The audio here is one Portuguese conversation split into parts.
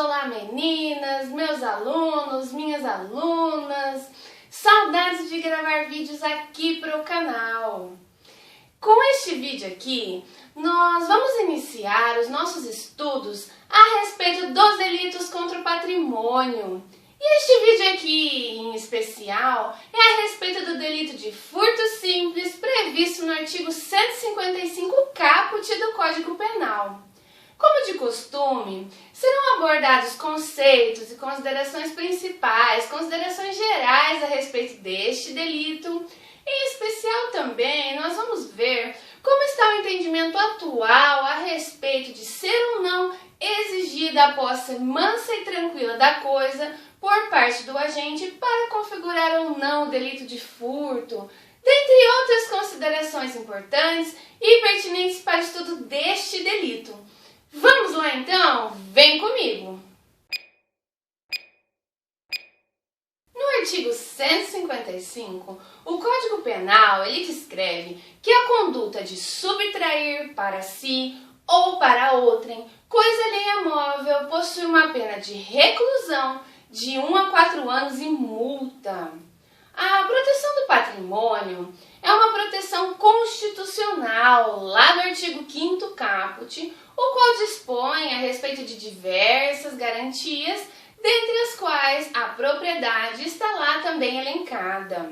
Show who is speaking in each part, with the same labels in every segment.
Speaker 1: olá meninas, meus alunos, minhas alunas. Saudades de gravar vídeos aqui para o canal. Com este vídeo aqui, nós vamos iniciar os nossos estudos a respeito dos delitos contra o patrimônio. E este vídeo aqui, em especial, é a respeito do delito de furto simples previsto no artigo 155 caput do Código Penal. Como de costume, serão abordados conceitos e considerações principais, considerações gerais a respeito deste delito. Em especial também, nós vamos ver como está o entendimento atual a respeito de ser ou não exigida a posse mansa e tranquila da coisa por parte do agente para configurar ou não o delito de furto, dentre outras considerações importantes e pertinentes para o estudo deste delito. Vamos lá então? Vem comigo! No artigo 155, o Código Penal ele descreve que a conduta de subtrair para si ou para outrem coisa alheia móvel possui uma pena de reclusão de 1 a 4 anos e multa. A proteção do patrimônio é uma proteção constitucional, lá no artigo 5º caput, o qual dispõe a respeito de diversas garantias, dentre as quais a propriedade está lá também elencada.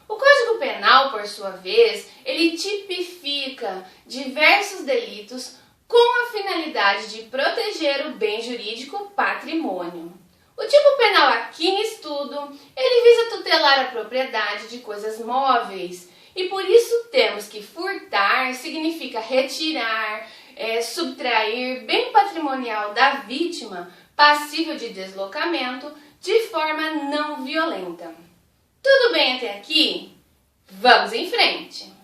Speaker 1: O Código Penal, por sua vez, ele tipifica diversos delitos com a finalidade de proteger o bem jurídico patrimônio. O tipo penal aqui em estudo, ele visa tutelar a propriedade de coisas móveis e por isso temos que furtar significa retirar, subtrair bem patrimonial da vítima passível de deslocamento de forma não violenta. Tudo bem até aqui? Vamos em frente!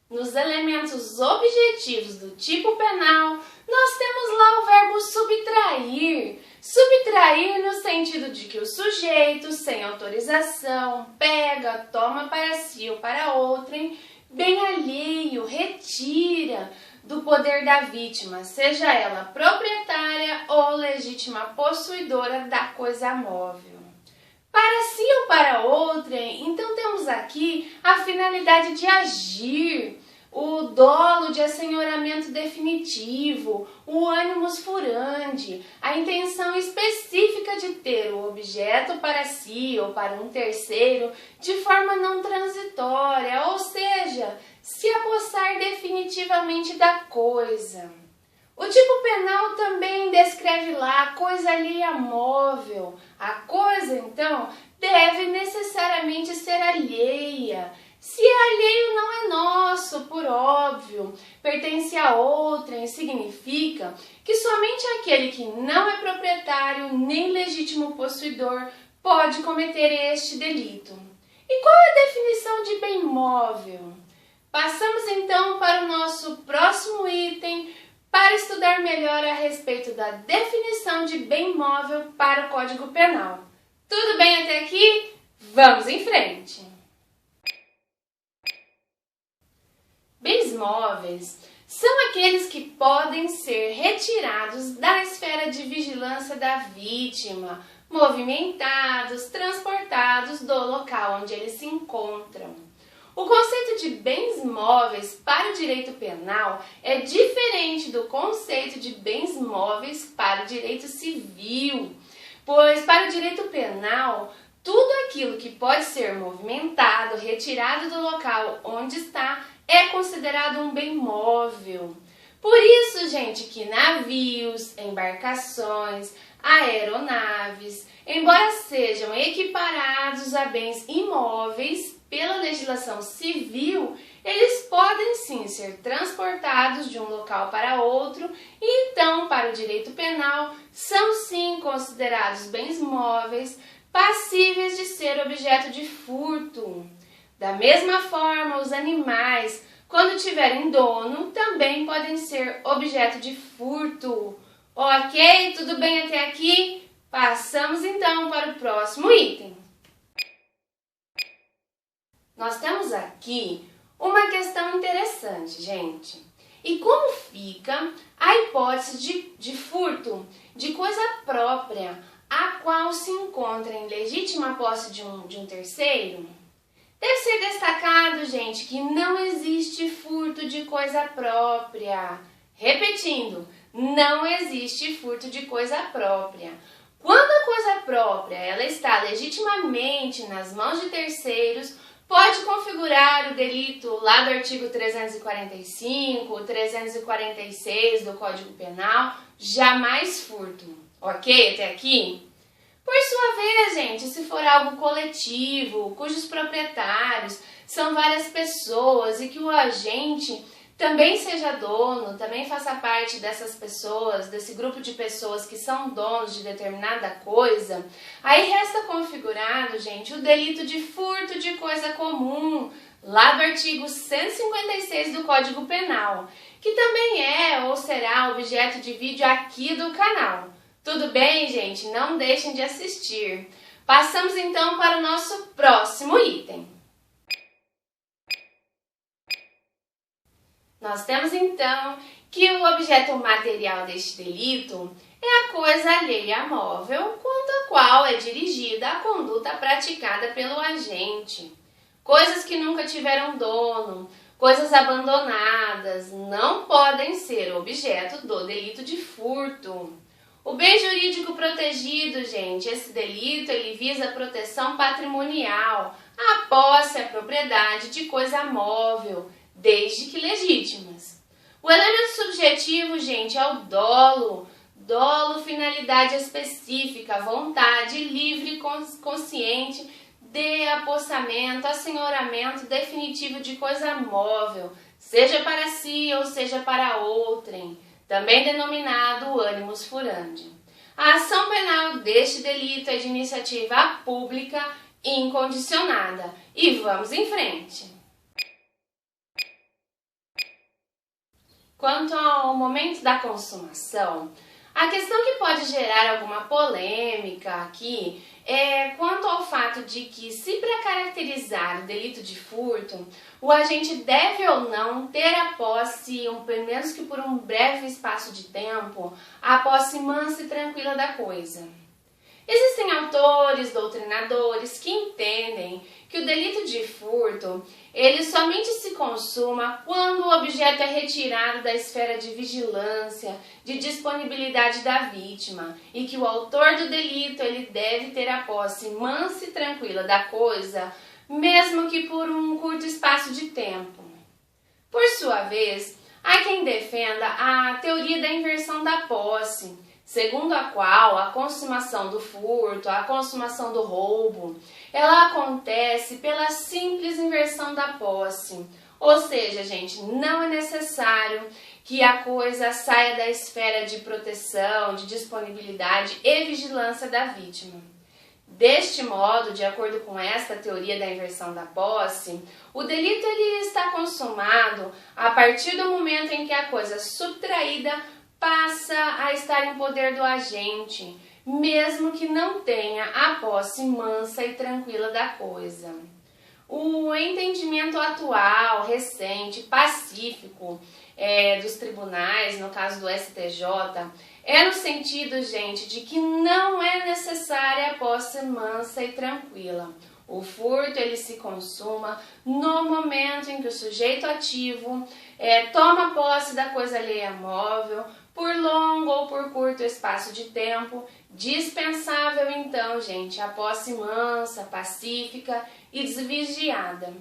Speaker 1: Nos elementos objetivos do tipo penal, nós temos lá o verbo subtrair. Subtrair no sentido de que o sujeito, sem autorização, pega, toma para si ou para outrem, bem alheio, retira do poder da vítima, seja ela proprietária ou legítima possuidora da coisa móvel. Para si ou para outrem, então temos aqui a finalidade de agir, o dolo de assenhoramento definitivo, o animus furandi, a intenção específica de ter o objeto para si ou para um terceiro de forma não transitória, ou seja, se apossar definitivamente da coisa. O tipo penal também descreve lá a coisa alheia móvel. A coisa, então, deve necessariamente ser alheia. Se é alheio, não é nosso, por óbvio. Pertence a outrem, significa que somente aquele que não é proprietário nem legítimo possuidor pode cometer este delito. E qual é a definição de bem móvel? Passamos então para o nosso próximo item, para estudar melhor a respeito da definição de bem móvel para o Código Penal. Tudo bem até aqui? Vamos em frente! Bens móveis são aqueles que podem ser retirados da esfera de vigilância da vítima, movimentados, transportados do local onde eles se encontram. O conceito de bens móveis para o direito penal é diferente do conceito de bens móveis para o direito civil, pois para o direito penal, tudo aquilo que pode ser movimentado, retirado do local onde está, é considerado um bem móvel. Por isso, gente, que navios, embarcações, aeronaves, embora sejam equiparados a bens imóveis pela legislação civil, eles podem sim ser transportados de um local para outro e então, para o direito penal, são sim considerados bens móveis passíveis de ser objeto de furto. Da mesma forma, os animais, quando tiverem dono, também podem ser objeto de furto. Ok? Tudo bem até aqui? Passamos então para o próximo item. Nós temos aqui uma questão interessante, gente. E como fica a hipótese de furto de coisa própria, a qual se encontra em legítima posse de um terceiro? Deve ser destacado, gente, que não existe furto de coisa própria. Repetindo, não existe furto de coisa própria. Quando a coisa própria ela está legitimamente nas mãos de terceiros, pode configurar o delito lá do artigo 345, 346 do Código Penal, jamais furto. Ok até aqui? Por sua vez, gente, se for algo coletivo, cujos proprietários são várias pessoas e que o agente também seja dono, também faça parte dessas pessoas, desse grupo de pessoas que são donos de determinada coisa, aí resta configurado, gente, o delito de furto de coisa comum, lá do artigo 156 do Código Penal, que também é ou será objeto de vídeo aqui do canal. Tudo bem, gente? Não deixem de assistir. Passamos então para o nosso próximo item. Nós temos então que o objeto material deste delito é a coisa alheia móvel quanto à qual é dirigida a conduta praticada pelo agente. Coisas que nunca tiveram dono, coisas abandonadas, não podem ser objeto do delito de furto. O bem jurídico protegido, gente, esse delito ele visa a proteção patrimonial, a posse, a propriedade de coisa móvel, desde que legítimas. O elemento subjetivo, gente, é o dolo. Dolo, finalidade específica, vontade livre e consciente de apossamento, assenhoramento definitivo de coisa móvel, seja para si ou seja para outrem, também denominado animus furandi. A ação penal deste delito é de iniciativa pública incondicionada. E vamos em frente. Quanto ao momento da consumação, a questão que pode gerar alguma polêmica aqui é quanto ao fato de que, se para caracterizar o delito de furto, o agente deve ou não ter a posse, pelo menos que por um breve espaço de tempo, a posse mansa e tranquila da coisa. Existem autores, doutrinadores que entendem que o delito de furto ele somente se consuma quando o objeto é retirado da esfera de vigilância, de disponibilidade da vítima, e que o autor do delito ele deve ter a posse mansa e tranquila da coisa, mesmo que por um curto espaço de tempo. Por sua vez, há quem defenda a teoria da inversão da posse, segundo a qual a consumação do furto, a consumação do roubo, ela acontece pela simples inversão da posse. Ou seja, gente, não é necessário que a coisa saia da esfera de proteção, de disponibilidade e vigilância da vítima. Deste modo, de acordo com esta teoria da inversão da posse, o delito ele está consumado a partir do momento em que a coisa subtraída passa a estar em poder do agente, mesmo que não tenha a posse mansa e tranquila da coisa. O entendimento atual, recente, pacífico dos tribunais, no caso do STJ, é no sentido, gente, de que não é necessária a posse mansa e tranquila. O furto ele se consuma no momento em que o sujeito ativo toma posse da coisa alheia móvel por longo ou por curto espaço de tempo, dispensável então, gente, a posse mansa, pacífica e desvigiada.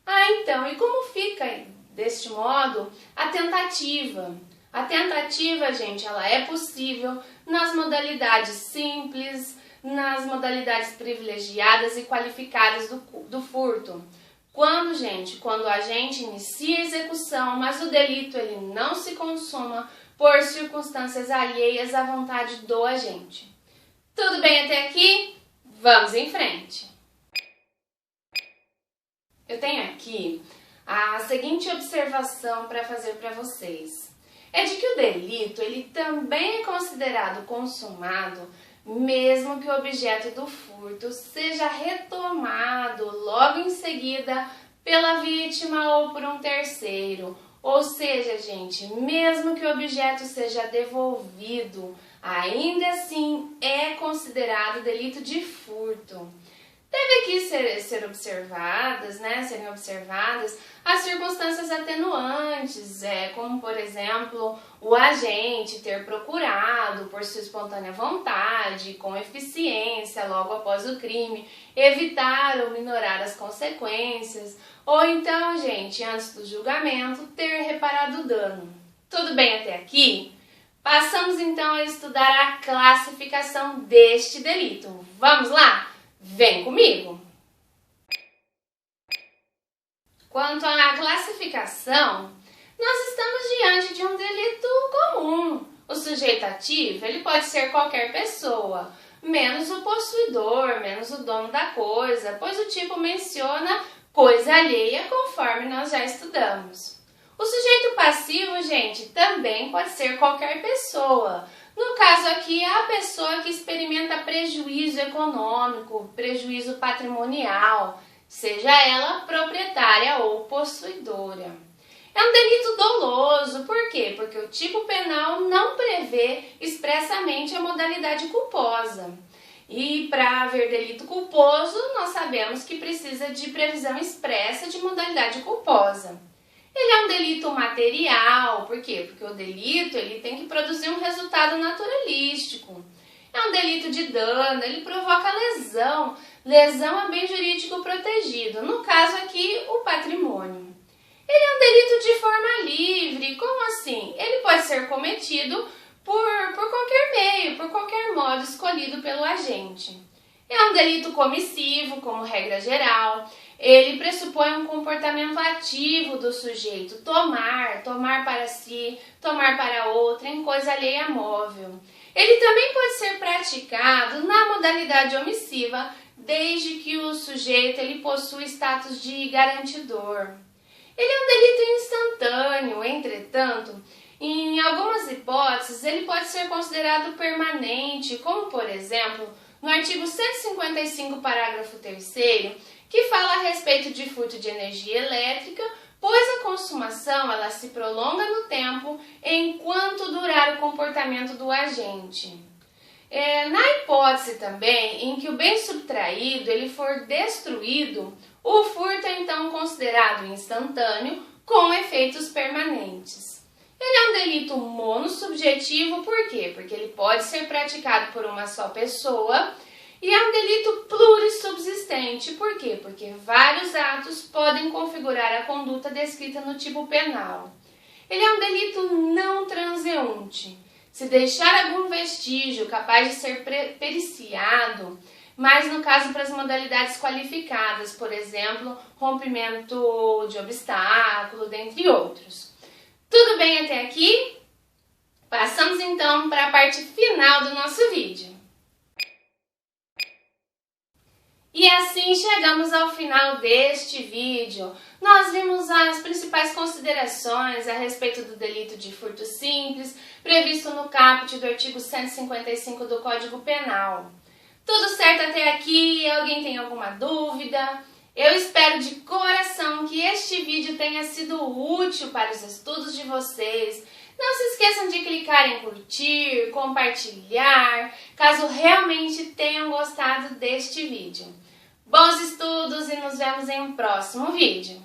Speaker 1: Então, e como fica deste modo a tentativa? A tentativa, gente, ela é possível nas modalidades simples, nas modalidades privilegiadas e qualificadas do furto. Quando, gente? Quando o agente inicia a execução, mas o delito ele não se consuma por circunstâncias alheias à vontade do agente. Tudo bem até aqui? Vamos em frente. Eu tenho aqui a seguinte observação para fazer para vocês. É de que o delito ele também é considerado consumado mesmo que o objeto do furto seja retomado logo em seguida pela vítima ou por um terceiro, Ou seja, gente, mesmo que o objeto seja devolvido, ainda assim é considerado delito de furto. Deve aqui serem observadas as circunstâncias atenuantes, como por exemplo, o agente ter procurado por sua espontânea vontade, com eficiência, logo após o crime, evitar ou minorar as consequências, ou então, gente, antes do julgamento, ter reparado o dano. Tudo bem até aqui? Passamos então a estudar a classificação deste delito. Vamos lá? Vem comigo! Quanto à classificação, nós estamos diante de um delito comum. O sujeito ativo, ele pode ser qualquer pessoa, menos o possuidor, menos o dono da coisa, pois o tipo menciona coisa alheia, conforme nós já estudamos. O sujeito passivo, gente, também pode ser qualquer pessoa. No caso aqui, é a pessoa que experimenta prejuízo econômico, prejuízo patrimonial, seja ela proprietária ou possuidora. É um delito doloso, por quê? Porque o tipo penal não prevê expressamente a modalidade culposa. E para haver delito culposo, nós sabemos que precisa de previsão expressa de modalidade culposa. Ele é um delito material, por quê? Porque o delito ele tem que produzir um resultado naturalístico. É um delito de dano, ele provoca lesão. Lesão a bem jurídico protegido, no caso aqui, o patrimônio. Ele é um delito de forma livre, como assim? Ele pode ser cometido por qualquer meio, por qualquer modo escolhido pelo agente. É um delito comissivo, como regra geral. Ele pressupõe um comportamento ativo do sujeito, tomar para si, tomar para outrem, coisa alheia móvel. Ele também pode ser praticado na modalidade omissiva, desde que o sujeito ele possua status de garantidor. Ele é um delito instantâneo, entretanto, em algumas hipóteses ele pode ser considerado permanente, como por exemplo, no artigo 155, parágrafo 3º, que fala a respeito de furto de energia elétrica, pois a consumação ela se prolonga no tempo enquanto durar o comportamento do agente. Na hipótese também em que o bem subtraído ele for destruído, o furto é então considerado instantâneo com efeitos permanentes. Ele é um delito monossubjetivo, por quê? Porque ele pode ser praticado por uma só pessoa. E é um delito plurissubsistente, por quê? Porque vários atos podem configurar a conduta descrita no tipo penal. Ele é um delito não transeunte. Se deixar algum vestígio capaz de ser periciado, mas no caso para as modalidades qualificadas, por exemplo, rompimento de obstáculo, dentre outros. Tudo bem até aqui? Passamos então para a parte final do nosso vídeo. E assim chegamos ao final deste vídeo. Nós vimos as principais considerações a respeito do delito de furto simples, previsto no caput do artigo 155 do Código Penal. Tudo certo até aqui? Alguém tem alguma dúvida? Eu espero de coração que este vídeo tenha sido útil para os estudos de vocês. Não se esqueçam de clicar em curtir, compartilhar, caso realmente tenham gostado deste vídeo. Bons estudos e nos vemos em um próximo vídeo.